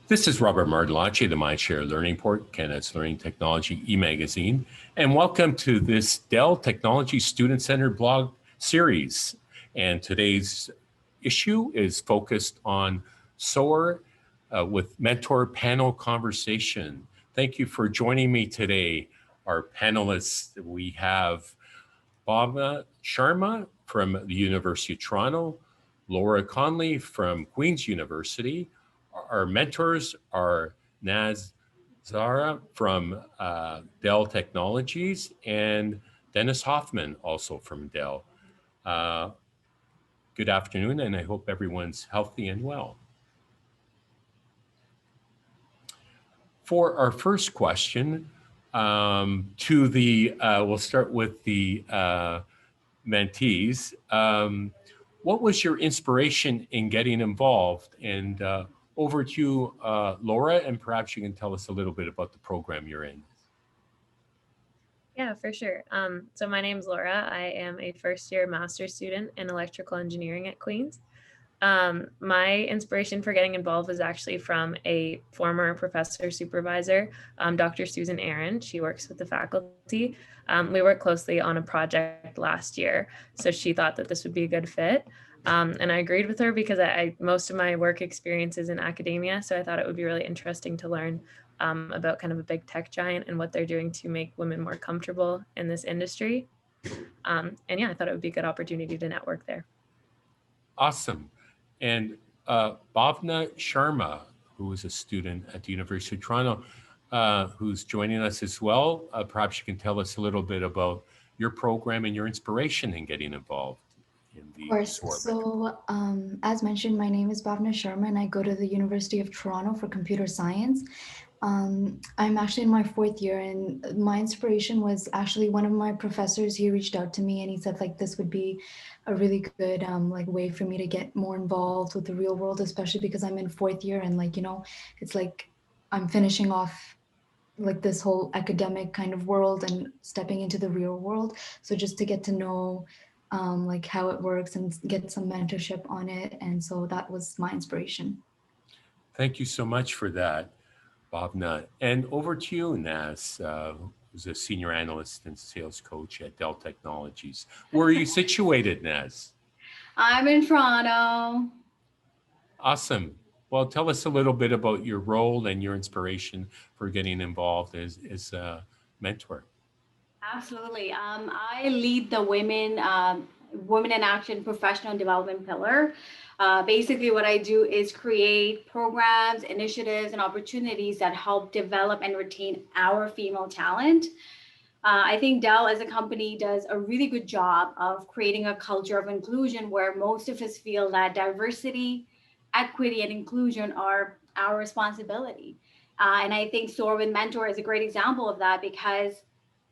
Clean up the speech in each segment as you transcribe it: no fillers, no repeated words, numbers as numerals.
This is Robert Martellacci, the MindShare Learning Port, Canada's Learning Technology e-magazine, and welcome to this Dell Technologies Student-Centered blog series. And today's issue is focused on SOAR with Mentor panel conversation. Thank you for joining me today. Our panelists, we have Bhavna Sharma from the University of Toronto, Laura Conley from Queen's University. Our mentors are Naz Zara from Dell Technologies and Dennis Hoffman, also from Dell. Good afternoon, and I hope everyone's healthy and well. For our first question, we'll start with the mentees. What was your inspiration in getting involved? And over to you, Laura, and perhaps you can tell us a little bit about the program you're in. Yeah, for sure. So my name's Laura. I am a first-year master's student in electrical engineering at Queen's. My inspiration for getting involved was actually from a former professor supervisor, Dr. Susan Aaron. She works with the faculty. We worked closely on a project last year, so she thought that this would be a good fit. And I agreed with her because most of my work experience is in academia, so I thought it would be really interesting to learn about kind of a big tech giant and what they're doing to make women more comfortable in this industry. And yeah, I thought it would be a good opportunity to network there. Awesome. And Bhavna Sharma, who is a student at the University of Toronto, who's joining us as well. Perhaps you can tell us a little bit about your program and your inspiration in getting involved in the Of course. So as mentioned, my name is Bhavna Sharma and I go to the University of Toronto for computer science. I'm actually in my fourth year, and my inspiration was actually one of my professors. He reached out to me and he said like this would be a really good way for me to get more involved with the real world, especially because I'm in fourth year and it's like I'm finishing off like this whole academic kind of world and stepping into the real world. So just to get to know like how it works and get some mentorship on it. And so that was my inspiration. Thank you so much for that, Bhavna. And over to you, Naz, who's a senior analyst and sales coach at Dell Technologies. Where are you situated, Naz? I'm in Toronto. Awesome. Well, tell us a little bit about your role and your inspiration for getting involved as a mentor. Absolutely. I lead the Women in Action Professional Development pillar. Basically, what I do is create programs, initiatives, and opportunities that help develop and retain our female talent. I think Dell as a company does a really good job of creating a culture of inclusion where most of us feel that diversity, equity, and inclusion are our responsibility. And I think SOAR with Mentor is a great example of that, because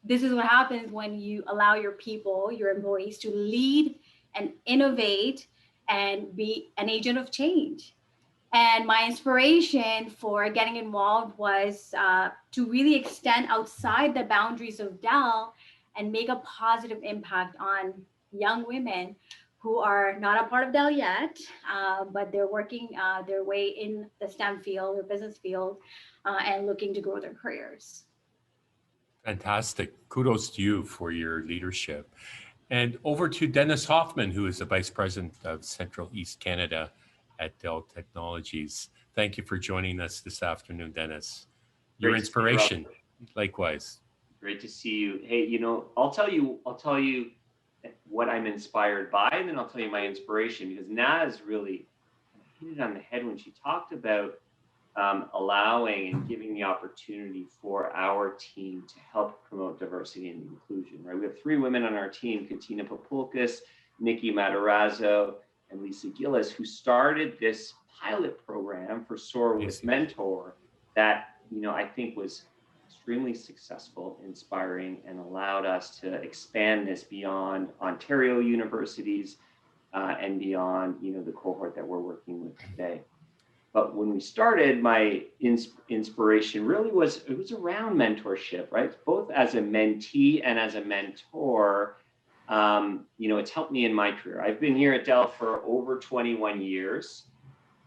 this is what happens when you allow your people, your employees, to lead and innovate and be an agent of change. And my inspiration for getting involved was to really extend outside the boundaries of Dell and make a positive impact on young women who are not a part of Dell yet, but they're working their way in the STEM field or business field and looking to grow their careers. Fantastic. Kudos to you for your leadership. And over to Dennis Hoffman, who is the Vice President of Central East Canada at Dell Technologies. Thank you for joining us this afternoon, Dennis. Your inspiration, likewise. Great to see you. Hey, I'll tell you what I'm inspired by, and then I'll tell you my inspiration, because Naz really hit it on the head when she talked about allowing and giving the opportunity for our team to help promote diversity and inclusion, right? We have 3 women on our team, Katina Papulkas, Nikki Matarazzo, and Lisa Gillis, who started this pilot program for SOAR with Mentor that, I think was extremely successful, inspiring, and allowed us to expand this beyond Ontario universities and beyond, the cohort that we're working with today. But when we started, my inspiration really was around mentorship, right? Both as a mentee and as a mentor, it's helped me in my career. I've been here at Dell for over 21 years.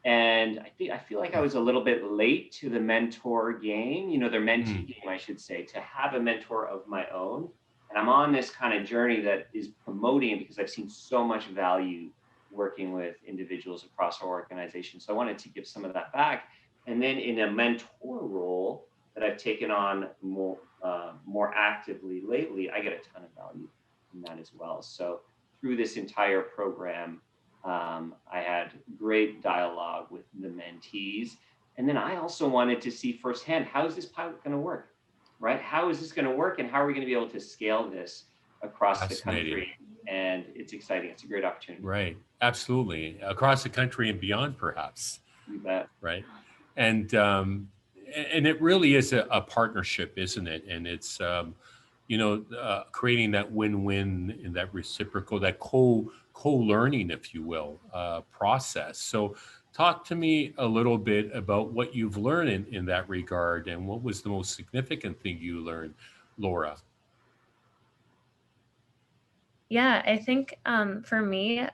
And I feel like I was a little bit late to the mentor game, their mentee game, I should say, to have a mentor of my own. And I'm on this kind of journey that is promoting it because I've seen so much value working with individuals across our organization. So I wanted to give some of that back. And then in a mentor role that I've taken on more actively lately, I get a ton of value from that as well. So through this entire program, I had great dialogue with the mentees. And then I also wanted to see firsthand, how is this pilot going to work, right? How is this going to work, and how are we going to be able to scale this across the country? And it's exciting. It's a great opportunity. Right. Absolutely. Across the country and beyond, perhaps. You bet. Right. And it really is a partnership, isn't it? And it's, creating that win-win and that reciprocal, that co-learning, if you will, process. So talk to me a little bit about what you've learned in that regard, and what was the most significant thing you learned, Laura? Yeah, I think for me,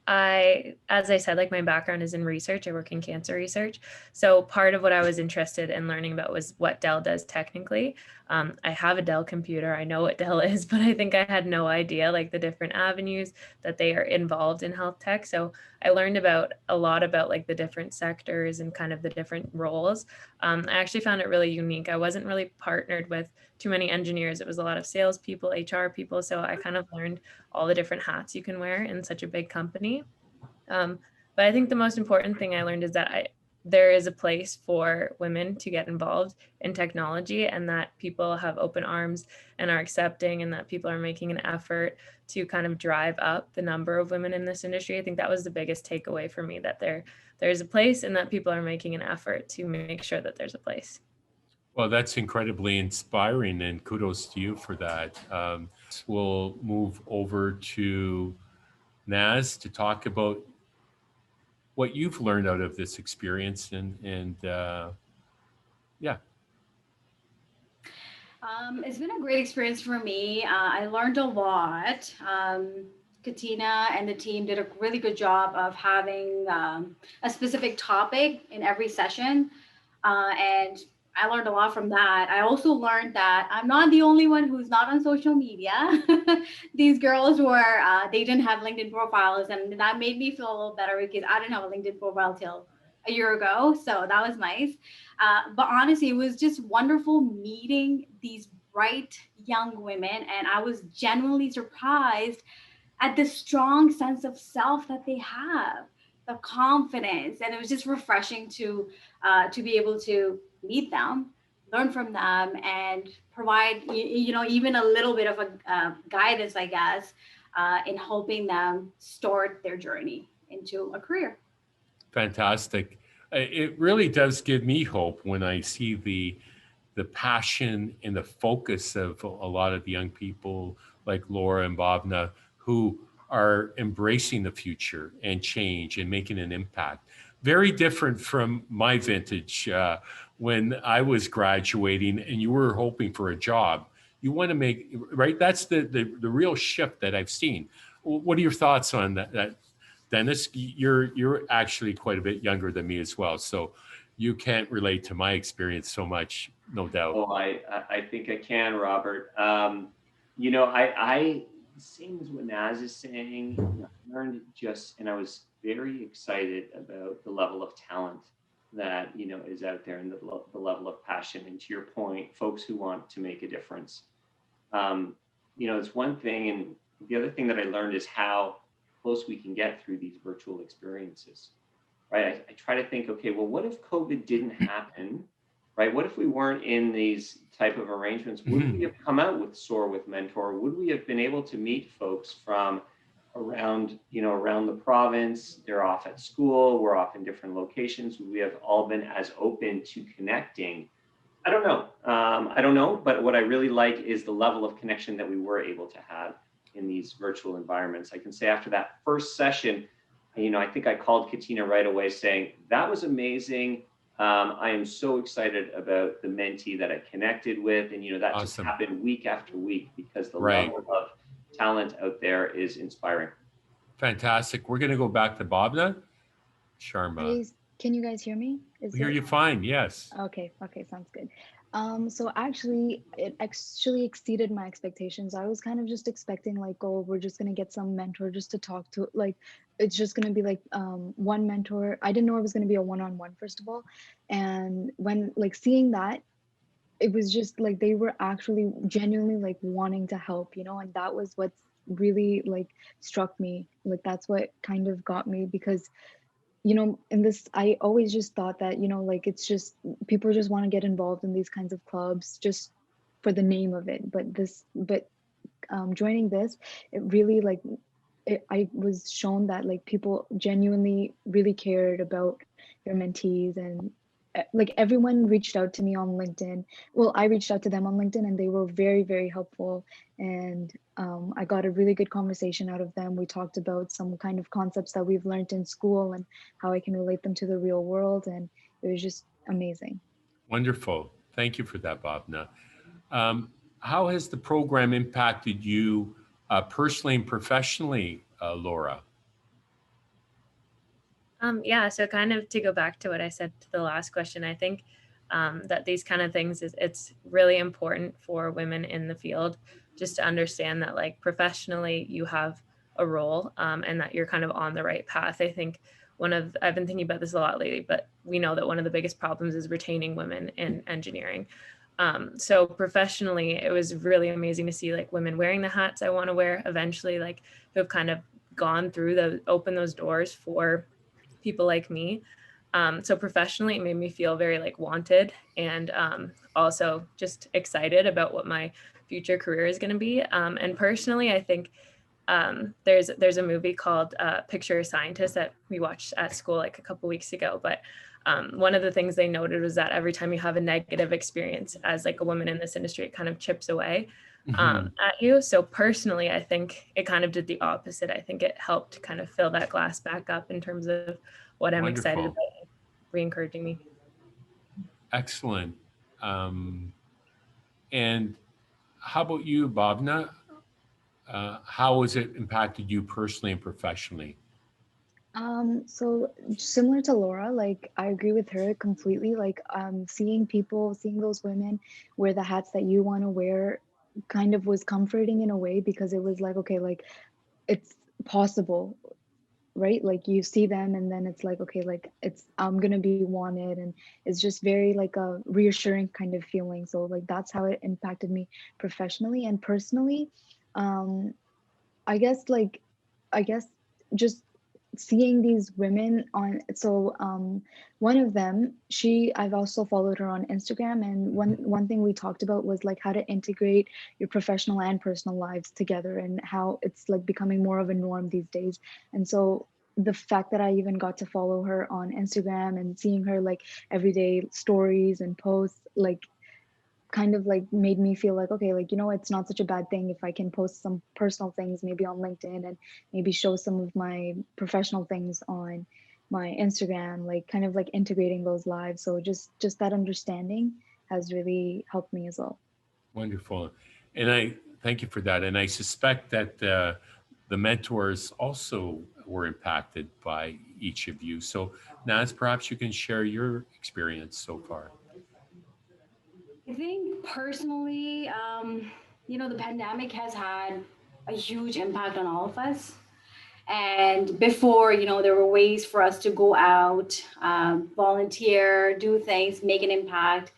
as I said, like my background is in research. I work in cancer research. So part of what I was interested in learning about was what Dell does technically. I have a Dell computer. I know what Dell is, but I think I had no idea like the different avenues that they are involved in health tech. So I learned a lot about like the different sectors and kind of the different roles. I actually found it really unique. I wasn't really partnered with too many engineers. It was a lot of salespeople, HR people. So I kind of learned all the different hats you can wear in such a big company. But I think the most important thing I learned is that there is a place for women to get involved in technology, and that people have open arms and are accepting, and that people are making an effort to kind of drive up the number of women in this industry. I think that was the biggest takeaway for me, that there's a place and that people are making an effort to make sure that there's a place. Well, that's incredibly inspiring, and kudos to you for that. We'll move over to Naz to talk about what you've learned out of this experience, and yeah. It's been a great experience for me. I learned a lot. Katina and the team did a really good job of having a specific topic in every session. And I learned a lot from that. I also learned that I'm not the only one who's not on social media. These girls they didn't have LinkedIn profiles, and that made me feel a little better because I didn't have a LinkedIn profile till a year ago. So that was nice. But honestly, it was just wonderful meeting these bright young women. And I was genuinely surprised at the strong sense of self that they have, the confidence. And it was just refreshing to be able to meet them, learn from them, and provide, even a little bit of a guidance, I guess, in helping them start their journey into a career. Fantastic. It really does give me hope when I see the passion and the focus of a lot of the young people like Laura and Bhavna, who are embracing the future and change and making an impact. Very different from my vintage when I was graduating and you were hoping for a job. You want to make, right? That's the real shift that I've seen. What are your thoughts on that? Dennis, you're actually quite a bit younger than me as well, so you can't relate to my experience so much, no doubt. Oh, I think I can, Robert. Same as what Naz is saying, I learned and I was very excited about the level of talent that, is out there, and the level of passion. And to your point, folks who want to make a difference. It's one thing. And the other thing that I learned is how close we can get through these virtual experiences, right? I try to think, okay, well, what if COVID didn't happen, right? What if we weren't in these type of arrangements? Would we have come out with SOAR with Mentor? Would we have been able to meet folks from around the province? They're off at school, we're off in different locations. Would we have all been as open to connecting? I don't know. But what I really like is the level of connection that we were able to have in these virtual environments. I can say after that first session, I think I called Katina right away saying, that was amazing. I am so excited about the mentee that I connected with. And, that Awesome. Just happened week after week because the level of talent out there is inspiring. Fantastic. We're going to go back to Bhavna Sharma. Can you guys hear me? We hear you fine. Yes. Okay, sounds good. So actually, it actually exceeded my expectations. I was kind of just expecting like, oh, we're just gonna get some mentor just to talk to. Like, it's just gonna be like one mentor. I didn't know it was gonna be a one-on-one, first of all. And when like seeing that, it was just like they were actually genuinely like wanting to help, and that was what's really like struck me. Like that's what kind of got me because in this, I always just thought that, like it's just people just want to get involved in these kinds of clubs just for the name of it. But joining this, it really like I was shown that like people genuinely really cared about their mentees and like everyone reached out to me on LinkedIn. Well, I reached out to them on LinkedIn and they were very, very helpful. And I got a really good conversation out of them. We talked about some kind of concepts that we've learned in school and how I can relate them to the real world. And it was just amazing. Wonderful. Thank you for that, Bhavna. How has the program impacted you personally and professionally, Laura? Yeah, so kind of to go back to what I said to the last question, I think that these kind of things it's really important for women in the field just to understand that like professionally you have a role and that you're kind of on the right path. I think I've been thinking about this a lot lately, but we know that one of the biggest problems is retaining women in engineering. So professionally, it was really amazing to see like women wearing the hats I want to wear eventually, like who have kind of gone through open those doors for people like me. So professionally, it made me feel very like wanted and also just excited about what my future career is going to be. And personally, I think there's a movie called Picture a Scientist that we watched at school like a couple weeks ago. But one of the things they noted was that every time you have a negative experience as like a woman in this industry, it kind of chips away at you. So personally, I think it kind of did the opposite. I think it helped kind of fill that glass back up in terms of what I'm excited Wonderful. about, re-encouraging me. Excellent. And how about you, Bhavna? How has it impacted you personally and professionally? So similar to Laura, like I agree with her completely. Like seeing those women wear the hats that you want to wear kind of was comforting in a way because it was like, okay, like it's possible, right? Like you see them and then it's like, okay, like I'm gonna be wanted, and it's just very like a reassuring kind of feeling. So like that's how it impacted me professionally and personally. Um, I guess like I guess just seeing these women on one of them, I've also followed her on Instagram, and one thing we talked about was like how to integrate your professional and personal lives together and how it's like becoming more of a norm these days. And so the fact that I even got to follow her on Instagram and seeing her like everyday stories and posts like kind of like made me feel like, okay, like, it's not such a bad thing if I can post some personal things maybe on LinkedIn and maybe show some of my professional things on my Instagram, like kind of like integrating those lives. So just that understanding has really helped me as well. Wonderful. And I thank you for that. And I suspect that the mentors also were impacted by each of you. So Naz, perhaps you can share your experience so far. I think personally, the pandemic has had a huge impact on all of us. And before, there were ways for us to go out, volunteer, do things, make an impact,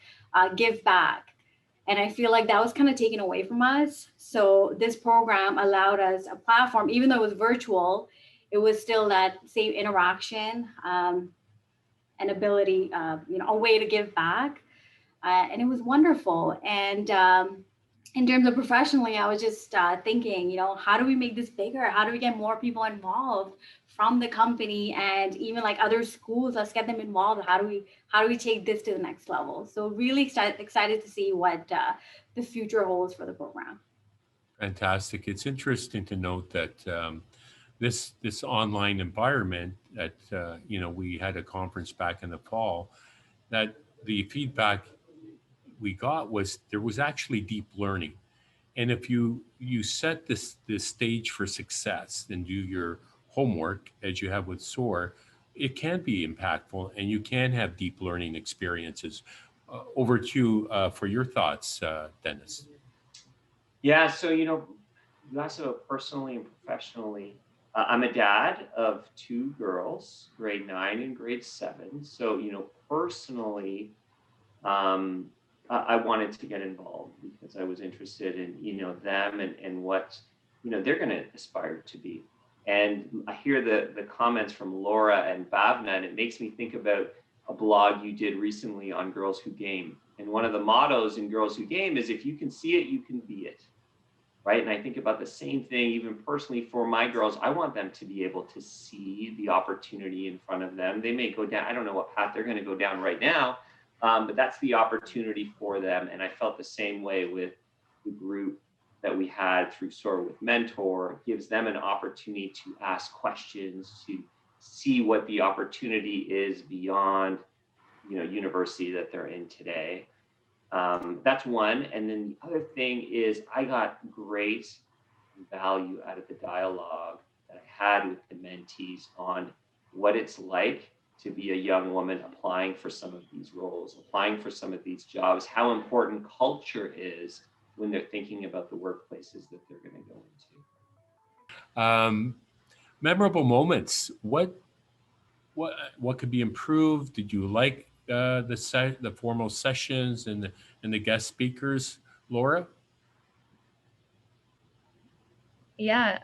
give back. And I feel like that was kind of taken away from us. So this program allowed us a platform, even though it was virtual, it was still that same interaction and ability, a way to give back. And it was wonderful. And in terms of professionally, I was just thinking, how do we make this bigger? How do we get more people involved from the company and even like other schools? Let's get them involved. How do we take this to the next level? So really excited to see what the future holds for the program. Fantastic. It's interesting to note that this online environment that we had a conference back in the fall, that the feedback we got was there was actually deep learning. And if you set this stage for success and do your homework as you have with SOAR, it can be impactful and you can have deep learning experiences. Over to you for your thoughts, Dennis. Yeah, so you asked about personally and professionally. I'm a dad of two girls, grade 9 and grade 7. So personally, I wanted to get involved because I was interested in them and what they're going to aspire to be. And I hear the comments from Laura and Bhavna, and it makes me think about a blog you did recently on Girls Who Game. And one of the mottos in Girls Who Game is, if you can see it, you can be it. Right. And I think about the same thing, even personally for my girls. I want them to be able to see the opportunity in front of them. They may go down, I don't know what path they're going to go down right now, but that's the opportunity for them. And I felt the same way with the group that we had through SOAR with Mentor. It gives them an opportunity to ask questions, to see what the opportunity is beyond, university that they're in today. That's one. And then the other thing is, I got great value out of the dialogue that I had with the mentees on what it's like to be a young woman applying for some of these roles, applying for some of these jobs, how important culture is when they're thinking about the workplaces that they're going to go into. Memorable moments. What could be improved? Did you like the formal sessions and the guest speakers, Laura? Yeah,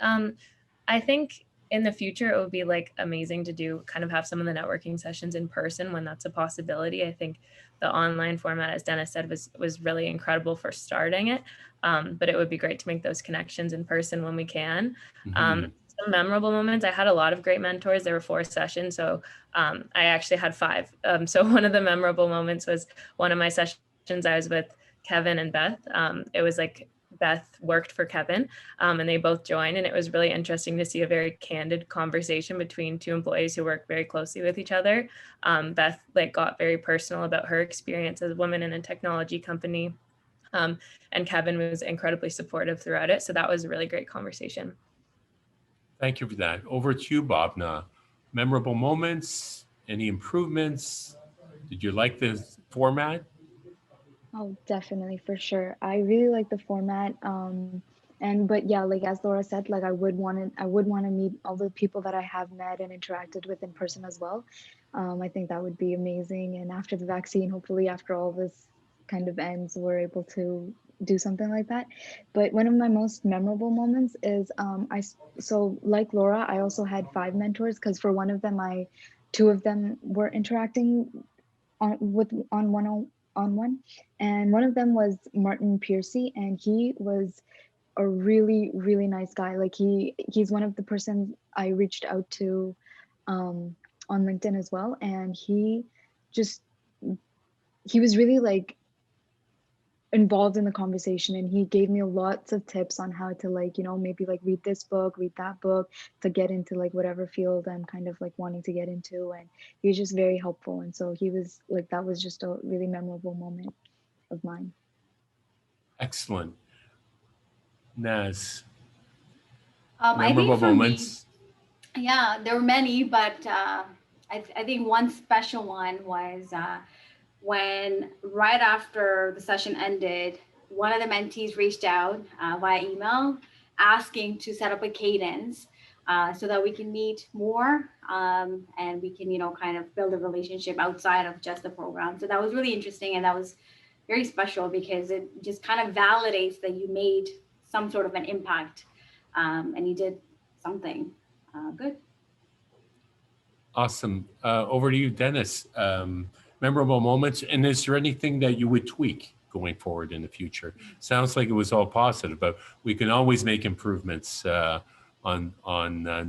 I think in the future it would be like amazing to do kind of have some of the networking sessions in person when that's a possibility. I think the online format, as Dennis said, was really incredible for starting it, but it would be great to make those connections in person when we can. Some memorable moments. I had a lot of great mentors. There were 4 sessions, so I actually had 5. So one of the memorable moments was one of my sessions I was with Kevin and Beth. It was like Beth worked for Kevin, and they both joined, and it was really interesting to see a very candid conversation between 2 employees who work very closely with each other. Beth got very personal about her experience as a woman in a technology company, and Kevin was incredibly supportive throughout it. So that was a really great conversation. Thank you for that. Over to you, Bhavna. Memorable moments, any improvements? Did you like the format? Oh, definitely, for sure. I really like the format. But yeah, like as Laura said, like I would want to meet all the people that I have met and interacted with in person as well. I think that would be amazing. And after the vaccine, hopefully after all this kind of ends, we're able to do something like that. But one of my most memorable moments is so like Laura, I also had 5 mentors, because for one of them, 2 of them were interacting on one, and one of them was Martin Piercy, and he was a really, really nice guy. Like he's one of the persons I reached out to on LinkedIn as well, and he was really like involved in the conversation, and he gave me lots of tips on how to maybe like read this book, read that book, to get into like whatever field I'm kind of like wanting to get into. And he was just very helpful, and so he was like, that was just a really memorable moment of mine. Excellent. Naz, I memorable think for moments. me, yeah, there were many, but I think one special one was when right after the session ended, one of the mentees reached out via email asking to set up a cadence so that we can meet more and we can, kind of build a relationship outside of just the program. So that was really interesting, and that was very special because it just kind of validates that you made some sort of an impact and you did something good. Awesome. Over to you, Dennis. Memorable moments, and is there anything that you would tweak going forward in the future? Sounds like it was all positive, but we can always make improvements on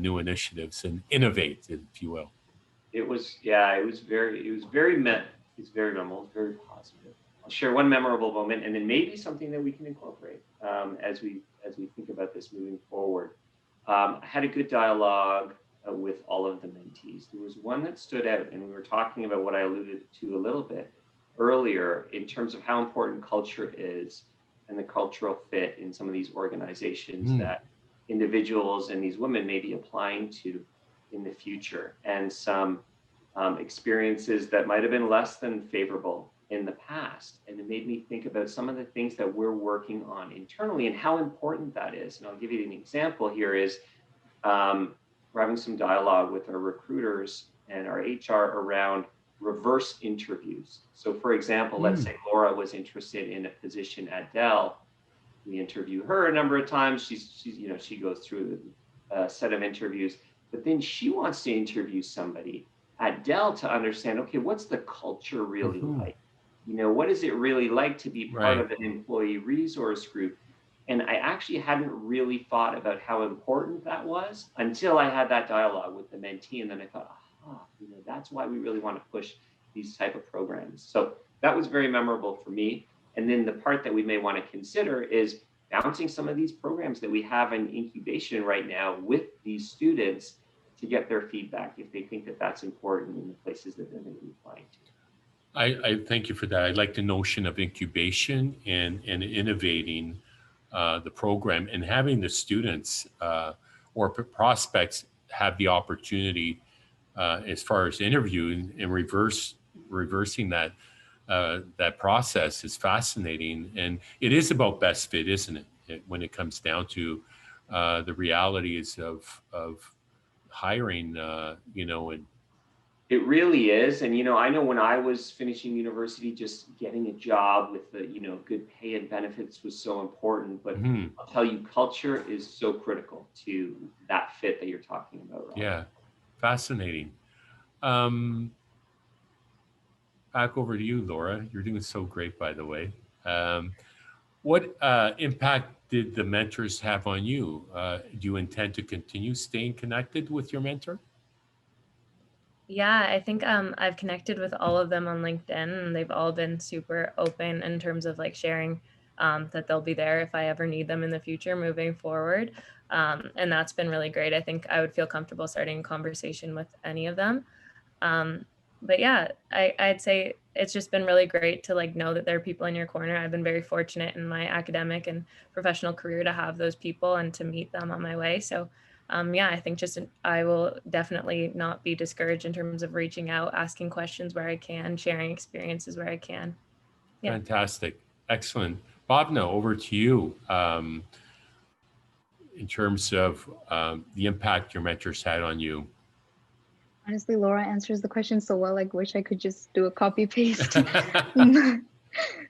new initiatives and innovate, if you will. It was very memorable, very positive. I'll share one memorable moment, and then maybe something that we can incorporate as we think about this moving forward. I had a good dialogue with all of the mentees. There was one that stood out, and we were talking about what I alluded to a little bit earlier in terms of how important culture is and the cultural fit in some of these organizations that individuals and these women may be applying to in the future. And some experiences that might have been less than favorable in the past. And it made me think about some of the things that we're working on internally and how important that is. And I'll give you an example here is we're having some dialogue with our recruiters and our HR around reverse interviews. So for example, let's say Laura was interested in a position at Dell. We interview her a number of times. She's she goes through a set of interviews, but then she wants to interview somebody at Dell to understand, okay, what's the culture really like? What is it really like to be part of an employee resource group? And I actually hadn't really thought about how important that was until I had that dialogue with the mentee. And then I thought, that's why we really want to push these type of programs. So that was very memorable for me. And then the part that we may want to consider is bouncing some of these programs that we have in incubation right now with these students to get their feedback if they think that that's important in the places that they're going to be applying to. I thank you for that. I like the notion of incubation and innovating the program and having the students or prospects have the opportunity as far as interviewing and reversing that that process is fascinating. And it is about best fit, isn't it? When it comes down to the realities of hiring, and it really is. And, I know when I was finishing university, just getting a job with the, good pay and benefits was so important. But I'll tell you, culture is so critical to that fit that you're talking about, Rob. Yeah, fascinating. Back over to you, Laura. You're doing so great, by the way. What impact did the mentors have on you? Do you intend to continue staying connected with your mentor? Yeah, I think I've connected with all of them on LinkedIn, and they've all been super open in terms of like sharing that they'll be there if I ever need them in the future moving forward. And that's been really great. I think I would feel comfortable starting a conversation with any of them. But yeah, I'd say it's just been really great to like know that there are people in your corner. I've been very fortunate in my academic and professional career to have those people and to meet them on my way. So yeah, I think I will definitely not be discouraged in terms of reaching out, asking questions where I can, sharing experiences where I can. Yeah. Fantastic. Excellent. Bhavna, over to you. In terms of the impact your mentors had on you. Honestly, Laura answers the question so well. I wish I could just do a copy paste.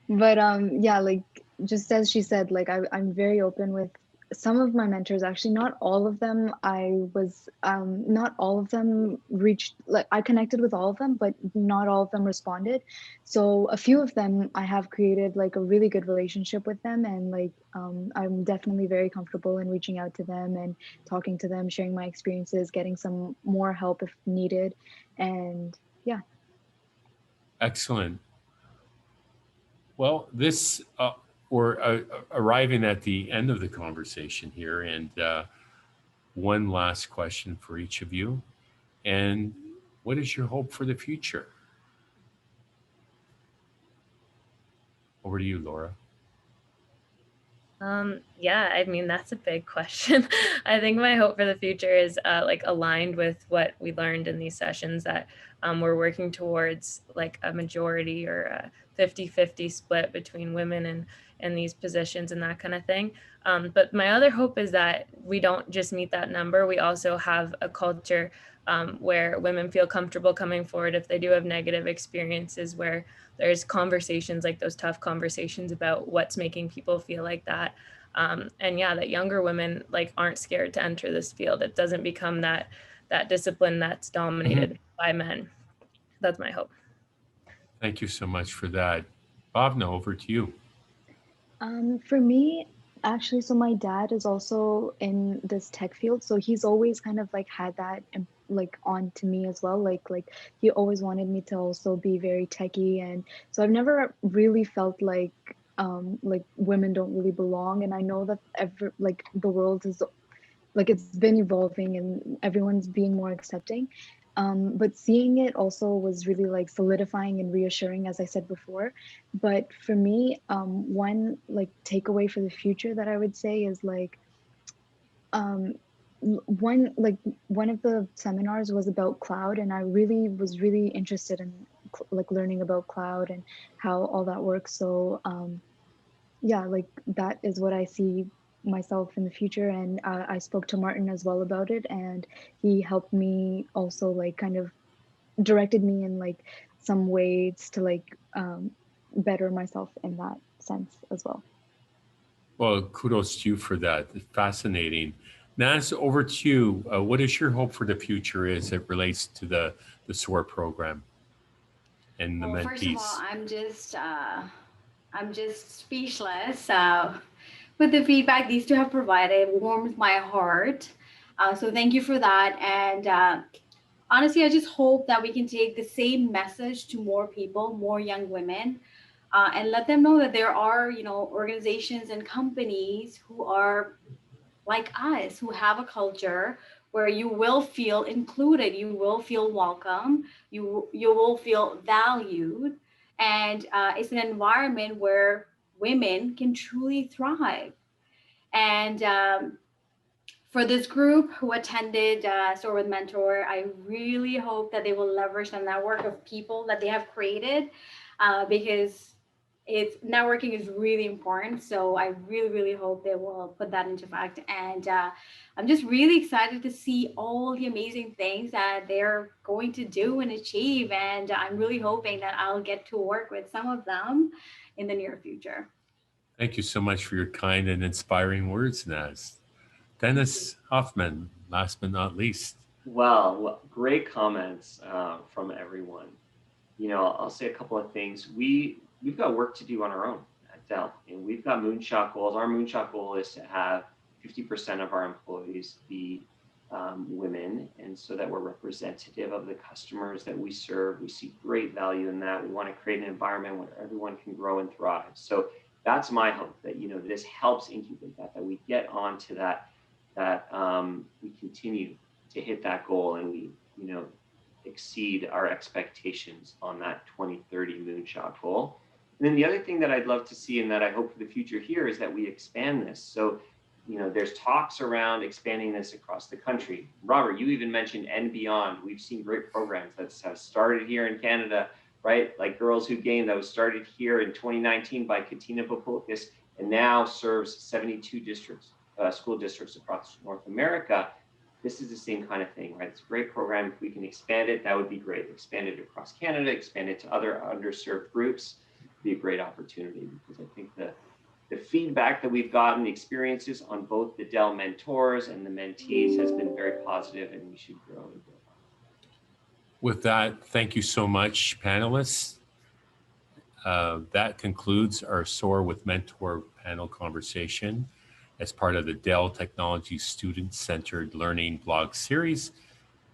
But yeah, like just as she said, like I'm very open with some of my mentors. Actually, not all of them. Not all of them reached, like I connected with all of them, but not all of them responded. So a few of them I have created like a really good relationship with them, and like I'm definitely very comfortable in reaching out to them and talking to them, sharing my experiences, getting some more help if needed, and yeah. Excellent. Well, we're arriving at the end of the conversation here, and one last question for each of you. And what is your hope for the future? Over to you, Laura. Yeah, I mean, that's a big question. I think my hope for the future is like aligned with what we learned in these sessions, that we're working towards like a majority or a 50-50 split between women and these positions and that kind of thing. But my other hope is that we don't just meet that number. We also have a culture where women feel comfortable coming forward if they do have negative experiences, where there's conversations, like those tough conversations about what's making people feel like that. And yeah, that younger women like aren't scared to enter this field. It doesn't become that discipline that's dominated by men. That's my hope. Thank you so much for that. Bhavna, over to you. For me, actually, so my dad is also in this tech field, so he's always kind of like had that like on to me as well. Like he always wanted me to also be very techy, and so I've never really felt like women don't really belong. And I know that the world is like it's been evolving and everyone's being more accepting. But seeing it also was really like solidifying and reassuring, as I said before. But for me, one like takeaway for the future that I would say is like one of the seminars was about cloud, and I was really interested in like learning about cloud and how all that works. So yeah, like that is what I see myself in the future. And I spoke to Martin as well about it, and he helped me also, like kind of directed me in like some ways to like better myself in that sense as well. Well, kudos to you for that. Fascinating. Naz, over to you. What is your hope for the future as it relates to the SOAR program and the Well, first of all, mentees? I'm just speechless with the feedback these two have provided. It warms my heart. So thank you for that. And honestly, I just hope that we can take the same message to more people, more young women, and let them know that there are, organizations and companies who are like us, who have a culture where you will feel included, you will feel welcome, you will feel valued, and it's an environment where women can truly thrive. And for this group who attended SOAR with Mentor, I really hope that they will leverage the network of people that they have created, because networking is really important. So I really, really hope they will put that into fact. And I'm just really excited to see all the amazing things that they're going to do and achieve. And I'm really hoping that I'll get to work with some of them in the near future. Thank you so much for your kind and inspiring words, Naz. Dennis Hoffman, last but not least. Well, great comments from everyone. I'll say a couple of things. We've got work to do on our own at Dell, and we've got moonshot goals. Our moonshot goal is to have 50% of our employees be women, and so that we're representative of the customers that we serve. We see great value in that. We want to create an environment where everyone can grow and thrive. So that's my hope, that this helps incubate that we get onto that we continue to hit that goal, and we exceed our expectations on that 2030 moonshot goal. And then the other thing that I'd love to see, and that I hope for the future here, is that we expand this. So there's talks around expanding this across the country. Robert, you even mentioned and beyond. We've seen great programs that have started here in Canada, right? Like Girls Who Game, that was started here in 2019 by Katina Popoukas, and now serves 72 districts, school districts across North America. This is the same kind of thing, right? It's a great program. If we can expand it, that would be great. Expand it across Canada, expand it to other underserved groups, be a great opportunity, because I think the feedback that we've gotten, the experiences on both the Dell mentors and the mentees has been very positive, and we should grow and grow. With that, thank you so much, panelists. That concludes our SOAR with Mentor panel conversation as part of the Dell Technologies Student-Centered Learning blog series.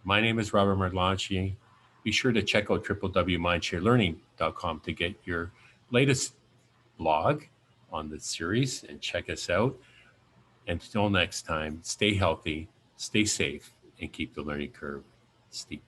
My name is Robert Martellacci. Be sure to check out www.mindsharelearning.com to get your latest blog on the series and check us out. Until next time, stay healthy, stay safe, and keep the learning curve steep.